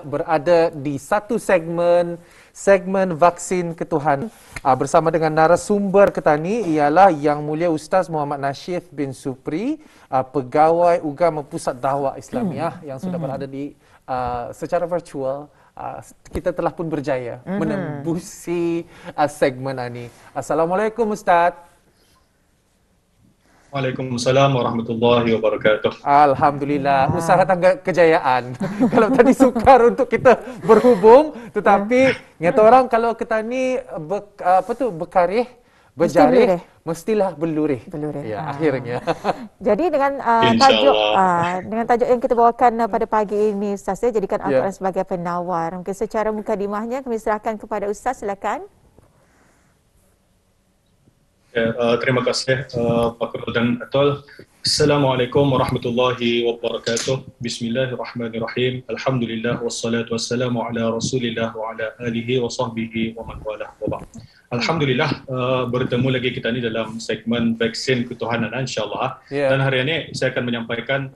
berada di satu segmen vaksin ketuhanan bersama dengan narasumber kita ni ialah Yang Mulia Ustaz Muhammad Nashif bin Supri, pegawai UGM Pusat Dakwah Islamiah yang sudah berada di secara virtual. Kita telah pun berjaya menembusi segmen ini. Assalamualaikum Ustaz. Waalaikumsalam warahmatullahi wabarakatuh. Alhamdulillah, usaha tangga kejayaan. Kalau tadi sukar untuk kita berhubung, tetapi nyata orang kalau kita ni berkarih, berjarih, mestilah belurih. Ya, akhirnya. Jadi dengan tajuk yang kita bawakan pada pagi ini, Ustaz, jadikan Al-Quran sebagai penawar. Mungkin secara mukadimahnya kami serahkan kepada Ustaz, silakan. Terima kasih Pak Rul dan Atul. Assalamualaikum warahmatullahi wabarakatuh. Bismillahirrahmanirrahim. Alhamdulillah wassalatu wassalamu ala Rasulillah wa ala alihi wa sahbihi wa man walah wa ba'd. Alhamdulillah bertemu lagi kita ni dalam segmen vaksin ketuhanan insya-Allah. Dan hari ini saya akan menyampaikan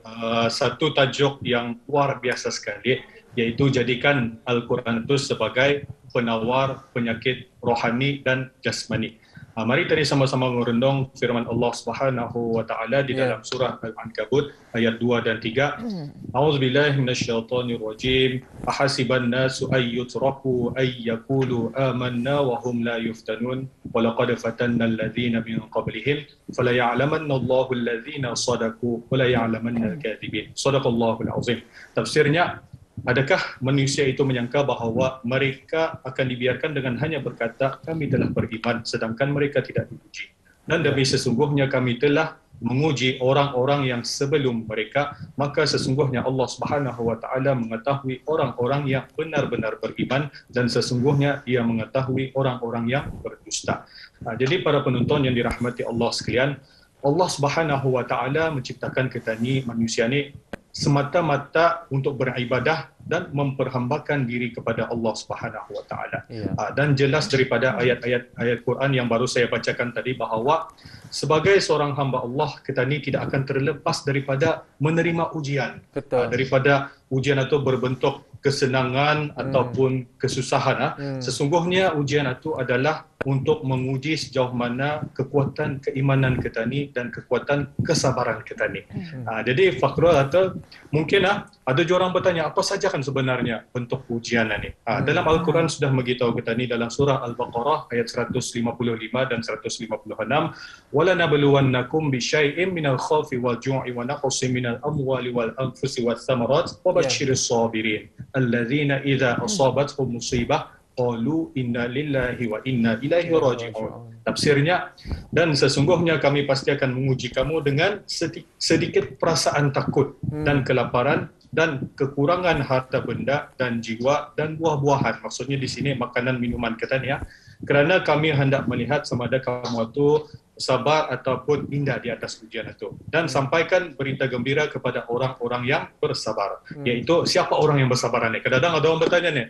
satu tajuk yang luar biasa sekali, iaitu jadikan Al-Quran itu sebagai penawar penyakit rohani dan jasmani. Mari tadi sama-sama merendung firman Allah Subhanahu wa taala di dalam surah Al-Ankabut ayat 2 dan 3. A'udzubillahi minasyaitonir rajim. Ahasiban nasu ayyutraku ayyaqulu amanna wa hum la yuftanun wa laqad fatanna alladhina min qablihim fala ya'lamanna Allahu alladhina sadaqu wa la ya'lamanna al-kadhibin. Shadaqallahul azim. Tafsirnya, adakah manusia itu menyangka bahawa mereka akan dibiarkan dengan hanya berkata kami telah beriman sedangkan mereka tidak diuji? Dan demi sesungguhnya kami telah menguji orang-orang yang sebelum mereka, maka sesungguhnya Allah Subhanahu wa taala mengetahui orang-orang yang benar-benar beriman dan sesungguhnya Ia mengetahui orang-orang yang berdusta. Jadi para penonton yang dirahmati Allah sekalian, Allah Subhanahu wa taala menciptakan kita ni, manusia ni, semata-mata untuk beribadah dan memperhambakan diri kepada Allah Subhanahu wa taala. Dan jelas daripada ayat-ayat Quran yang baru saya bacakan tadi bahawa sebagai seorang hamba Allah, kita ni tidak akan terlepas daripada menerima ujian. Daripada ujian itu berbentuk kesenangan ataupun kesusahan. Sesungguhnya ujian itu adalah untuk menguji sejauh mana kekuatan keimanan kita ni dan kekuatan kesabaran kita ni. Jadi Fakrul atau mungkin ada orang bertanya apa saja kan sebenarnya bentuk ujian ni. Dalam Al-Quran sudah memberitahu kita ni dalam surah Al-Baqarah ayat 155 dan 156, wala nabluwannakum bisyai'in minal khawfi wal ju'i wa naqsin minal amwali wal anfusi wath thamarat wa basyiris sabirin alladzina idza asabathum musibah qalu inna lillahi wa inna ilaihi raji'un. Tafsirnya, dan sesungguhnya kami pasti akan menguji kamu dengan sedikit perasaan takut dan kelaparan dan kekurangan harta benda dan jiwa dan buah-buahan. Maksudnya di sini makanan minuman kita ni kerana kami hendak melihat sama ada kamu itu sabar ataupun indah di atas ujian itu. Dan sampaikan berita gembira kepada orang-orang yang bersabar. Iaitu siapa orang yang bersabar ni? Kadang-kadang ada orang bertanya ni,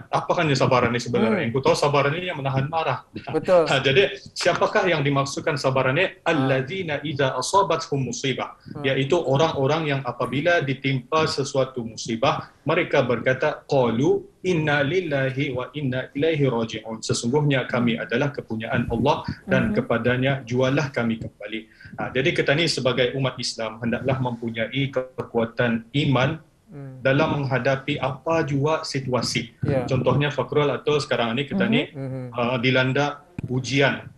apa kan sabaran ni sebenarnya? Yang ku tahu sabaran ni yang menahan marah. Betul. Jadi siapakah yang dimaksudkan sabaran ni? Alladzina idza asabathum musibah. Iaitu orang-orang yang apabila ditimpa sesuatu musibah, mereka berkata qalu inna lillahi wa inna ilaihi raji'un. Sesungguhnya kami adalah kepunyaan Allah dan kepadanya jualah kami kembali. Jadi kita ni sebagai umat Islam hendaklah mempunyai kekuatan iman dalam menghadapi apa jua situasi. Contohnya Fakrul atau sekarang ni kita ni dilanda ujian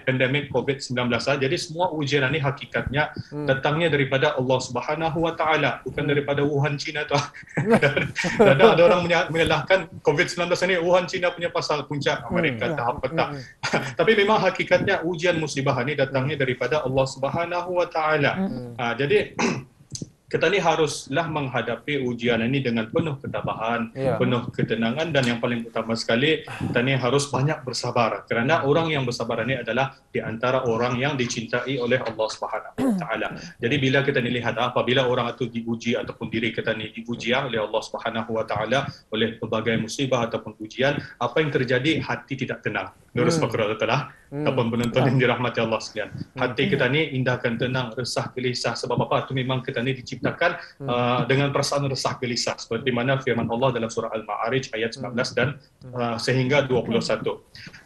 pandemik COVID-19. Jadi semua ujian ini hakikatnya datangnya daripada Allah Subhanahu wa taala, bukan daripada Wuhan China tu. Dan ada orang menyalahkan COVID-19 ini Wuhan China punya pasal puncak Amerika tahap petang. Tapi memang hakikatnya ujian musibah ini datangnya daripada Allah Subhanahu wa taala. Jadi kita ni haruslah menghadapi ujian ini dengan penuh ketabahan, penuh ketenangan, dan yang paling utama sekali, kita ni harus banyak bersabar. Kerana orang yang bersabar ini adalah di antara orang yang dicintai oleh Allah Subhanahu wa taala. Jadi bila kita ni lihat apabila orang itu diuji ataupun diri kita ni diuji oleh Allah Subhanahu wa taala oleh pelbagai musibah ataupun ujian, apa yang terjadi? Hati tidak tenang. Nurus Fakrul betul lah. Ataupun penonton yang dirahmati Allah sekalian. Hati kita ni indahkan, tenang, resah, gelisah. Sebab apa? Itu memang kita ni diciptakan dengan perasaan resah, gelisah. Seperti mana firman Allah dalam surah Al-Ma'arij ayat 19 dan sehingga 21.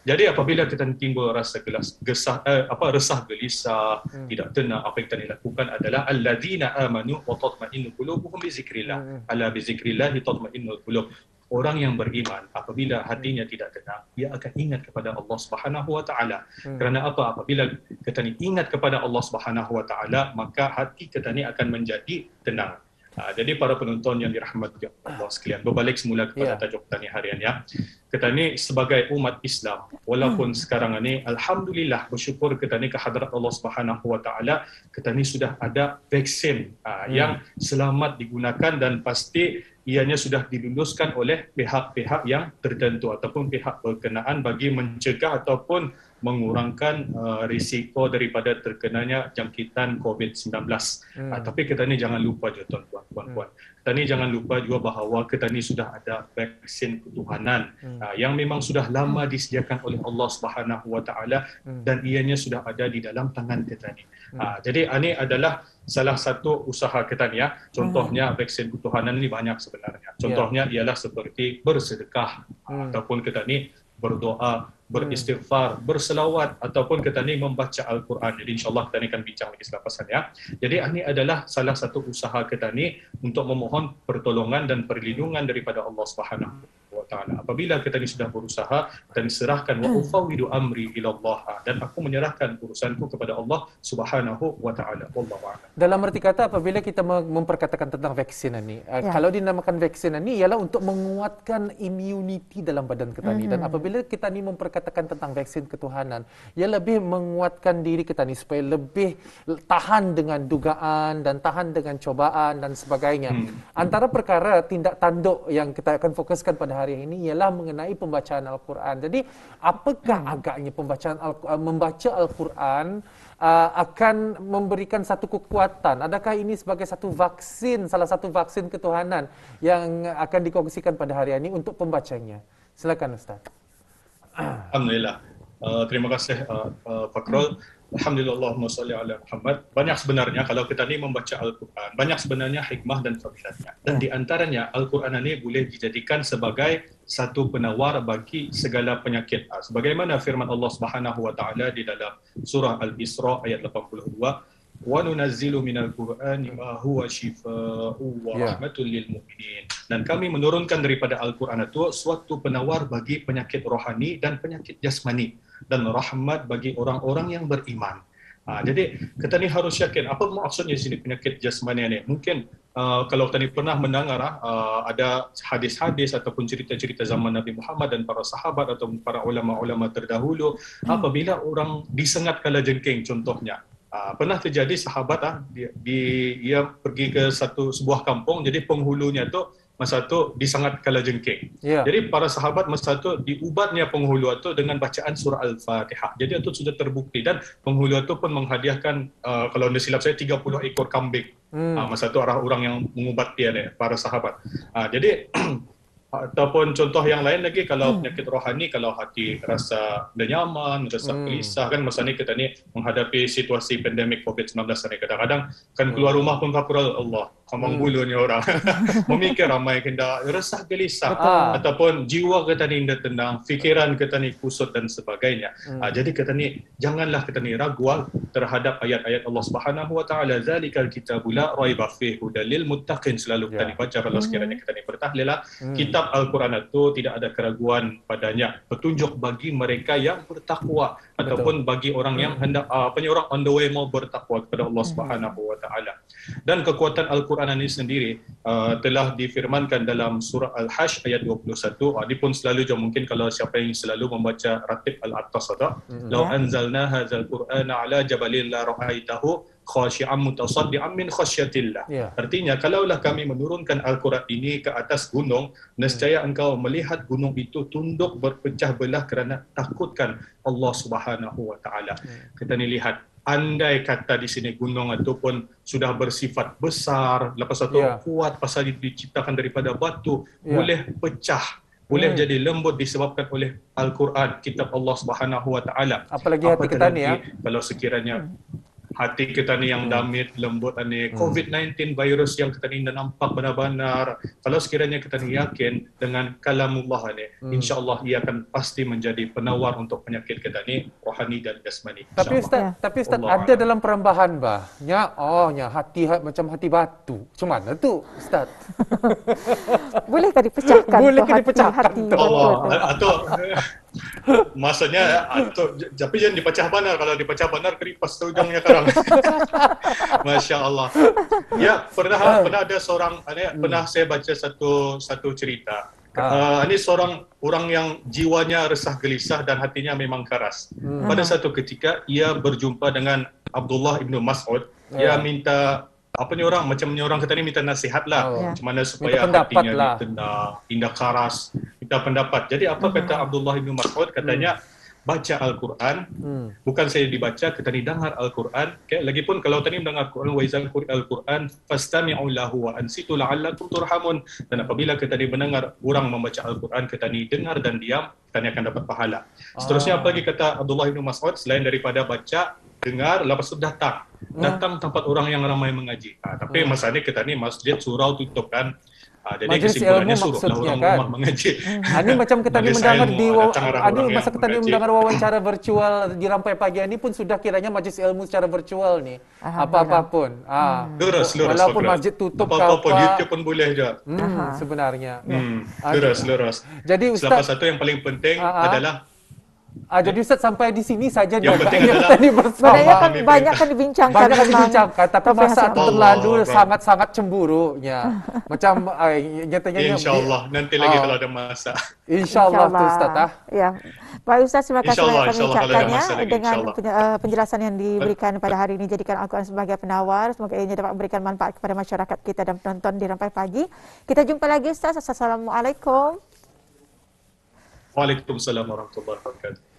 Jadi apabila kita timbul rasa resah, gelisah, tidak tenang, apa yang kita lakukan adalah alladzina amanu wa tatma'innu qulubuhum bi zikrillah. Ala bi zikrillah tatma'innul qulub. Orang yang beriman apabila hatinya tidak tenang, dia akan ingat kepada Allah Subhanahu wa taala. Kerana apa? Apabila kita ni ingat kepada Allah Subhanahu wa taala, maka hati kita ni akan menjadi tenang. Jadi para penonton yang dirahmati Allah sekalian, berbalik semula kepada tajuk kita ni harian ya. Kita ni sebagai umat Islam, walaupun sekarang ni alhamdulillah bersyukur kita ni ke hadrat Allah Subhanahu wa taala, kita ni sudah ada vaksin yang selamat digunakan dan pasti ianya sudah diluluskan oleh pihak-pihak yang tertentu ataupun pihak berkenaan bagi mencegah ataupun mengurangkan risiko daripada terkenanya jangkitan COVID-19. Tapi kita ni jangan lupa juga tuan-tuan. Kita ni jangan lupa juga bahawa kita ni sudah ada vaksin ketuhanan yang memang sudah lama disediakan oleh Allah Subhanahu wa taala dan ianya sudah ada di dalam tangan kita ni. Jadi ini adalah salah satu usaha kita ni ya. Contohnya vaksin ketuhanan ni banyak sebenarnya. Contohnya ialah seperti bersedekah ataupun kita ni berdoa, beristighfar, berselawat ataupun kita ni membaca Al-Quran. Jadi insyaAllah kita ni akan bincang lagi selepasan ya. Jadi ini adalah salah satu usaha kita ni untuk memohon pertolongan dan perlindungan daripada Allah Subhanahu wa taala. Apabila kita ni sudah berusaha dan diserahkan wa ufawwidu amri ila Allah, dan aku menyerahkan urusanku kepada Allah Subhanahu wa taala. Wallahu a'lam. Dalam arti kata apabila kita memperkatakan tentang vaksin ini, kalau dinamakan vaksin ini ialah untuk menguatkan immunity dalam badan kita ni, dan apabila kita ni memperkatakan tentang vaksin ketuhanan, ia lebih menguatkan diri kita ni supaya lebih tahan dengan dugaan dan tahan dengan cobaan dan sebagainya. Antara perkara tindak tanduk yang kita akan fokuskan pada hari ini ialah mengenai pembacaan Al-Quran. Jadi apakah agaknya membaca Al-Quran akan memberikan satu kekuatan? Adakah ini sebagai satu vaksin, salah satu vaksin ketuhanan yang akan dikongsikan pada hari ini untuk pembacanya? Silakan Ustaz. Alhamdulillah. Terima kasih Fakrul. Alhamdulillah, Allahumma salli ala Muhammad. Banyak sebenarnya kalau kita ni membaca Al-Quran, banyak sebenarnya hikmah dan fadilatnya. Dan di antaranya Al-Quran ini boleh dijadikan sebagai satu penawar bagi segala penyakit. Sebagaimana firman Allah Subhanahu wa taala di dalam surah Al-Isra ayat 82, wa nunazzilu minal Qur'ani ma huwa shifaa'un wa rahmatul lil mu'minin. Dan kami menurunkan daripada Al-Quran itu suatu penawar bagi penyakit rohani dan penyakit jasmani, dan rahmat bagi orang-orang yang beriman. Jadi kita ni harus yakin apa maksudnya di sini penyakit jasmani ini. Mungkin kalau kita ni pernah mendengar ada hadis-hadis ataupun cerita-cerita zaman Nabi Muhammad dan para sahabat atau para ulama-ulama terdahulu, apabila orang disengat kalajengking contohnya. Pernah terjadi sahabat dia pergi ke sebuah kampung, jadi penghulunya tu masa tu disangat kalajengking. Jadi para sahabat masa tu diubatnya penghulu itu dengan bacaan surah Al-Fatihah. Jadi itu sudah terbukti dan penghulu itu pun menghadiahkan kalau tidak silap saya 30 ekor kambing. Masa tu orang yang mengubat dia ni, para sahabat. Jadi ataupun contoh yang lain lagi, kalau penyakit rohani, kalau hati rasa tidak nyaman, rasa gelisah, kan masa ni kita ni menghadapi situasi pandemik COVID-19 ni, kadang-kadang kan keluar rumah pun kapral Allah kamang bulu ni orang memikir ramai kena resah gelisah ataupun jiwa kita ni tidak tenang, fikiran kita ni kusut dan sebagainya. Jadi kita ni janganlah kita ni ragu terhadap ayat-ayat Allah Subhanahu wa taala, zalikal kitabul la raiba fihi hudal lil muttaqin. Selalu kita ni baca kalau sekiranya kita ni bertahlil kitab Al-Quran itu tidak ada keraguan padanya, petunjuk bagi mereka yang bertakwa ataupun bagi orang yang hendak orang on the way mau bertakwa kepada Allah Subhanahu wa taala. Dan kekuatan Al-Quran ini sendiri telah difirmankan dalam surah Al-Hajj ayat 21. Ini pun selalu mungkin kalau siapa yang selalu membaca ratib Al-Attas, "Lau anzalna hadzal Qur'ana 'ala jabalin la ra'aitahu khashi'an mutasaddian min khasyatillah." Artinya kalaulah kami menurunkan Al-Quran ini ke atas gunung, nescaya engkau melihat gunung itu tunduk berpecah belah kerana takutkan Allah Subhanahu wa taala. Kita ni lihat, andai kata di sini gunung itu pun sudah bersifat besar, lepas itu kuat pasal diciptakan daripada batu, boleh pecah boleh jadi lembut disebabkan oleh Al-Quran, kitab Allah Subhanahu Wa Taala. Apalagi hati kita ni ya. Kalau sekiranya hati kita ni yang damit, lembut ni, COVID-19 virus yang kita ni nampak benar-benar, kalau sekiranya kita ni yakin dengan kalamullah ni, insya-Allah ia akan pasti menjadi penawar untuk penyakit kita ni rohani dan jasmani. Tapi Ustaz ada dalam perambahan bah. Nya hati macam hati batu. Macam mana tu Ustaz? Bolehkah dipecahkan? Bolehkah dipecahkan? Atau maksudnya tapi jangan dipecah banar. Kalau dipecah banar keripas tu ujungnya karang. Masya Allah. Ya, pernah ada seorang, pernah saya baca satu cerita. Ini seorang orang yang jiwanya resah gelisah dan hatinya memang keras. Pada satu ketika ia berjumpa dengan Abdullah ibnu Mas'ud. Dia minta macam orang kata ni minta nasihat lah, macam mana supaya hatinya ni tenang, indah karas, minta pendapat. Jadi apa kata Abdullah ibnu Mas'ud? Katanya baca Al-Quran, bukan saya dibaca, kita ni dengar Al-Quran. Lagipun kalau tadi mendengar Al-Quran, wa izal Al-Quran fastami'u lahu wa ansitu la'allakum turhamun. Dan apabila kita ni mendengar orang membaca Al-Quran, kita ni dengar dan diam, kita ni akan dapat pahala. Seterusnya apa lagi kata Abdullah ibnu Mas'ud, selain daripada baca, dengar, lepas itu datang tempat orang yang ramai mengaji. Tapi masalahnya kita ni masjid surau tutup kan. Jadi majlis ilmu maksudnya kan. Ini macam kita ni mendengar masa kita ni mendengar wawancara virtual di Rampai Pagi ini pun sudah kiranya majlis ilmu secara virtual ni. Apa-apa pun. Lurus. Walaupun masjid tutup apa-apa YouTube pun boleh je. Sebenarnya. Lurus. Jadi Ustaz, salah satu yang paling penting adalah jadi Ustaz sampai di sini saja yang penting adalah tadi bersama. Sebenarnya kan banyak kan dibincangkan. Tapi masa itu terlalu sangat-sangat cemburunya. Macam nyatanya insya-Allah nanti lagi kalau ada masa. Insya-Allah tu Ustaz Ya. Baik Ustaz, terima kasih banyak pembicaraannya dengan penjelasan yang diberikan pada hari ini. Jadikan Al-Quran sebagai penawar. Semoga ianya dapat memberikan manfaat kepada masyarakat kita dan penonton di Rampai Pagi. Kita jumpa lagi Ustaz. Assalamualaikum. Waalaikumsalam warahmatullahi wabarakatuh.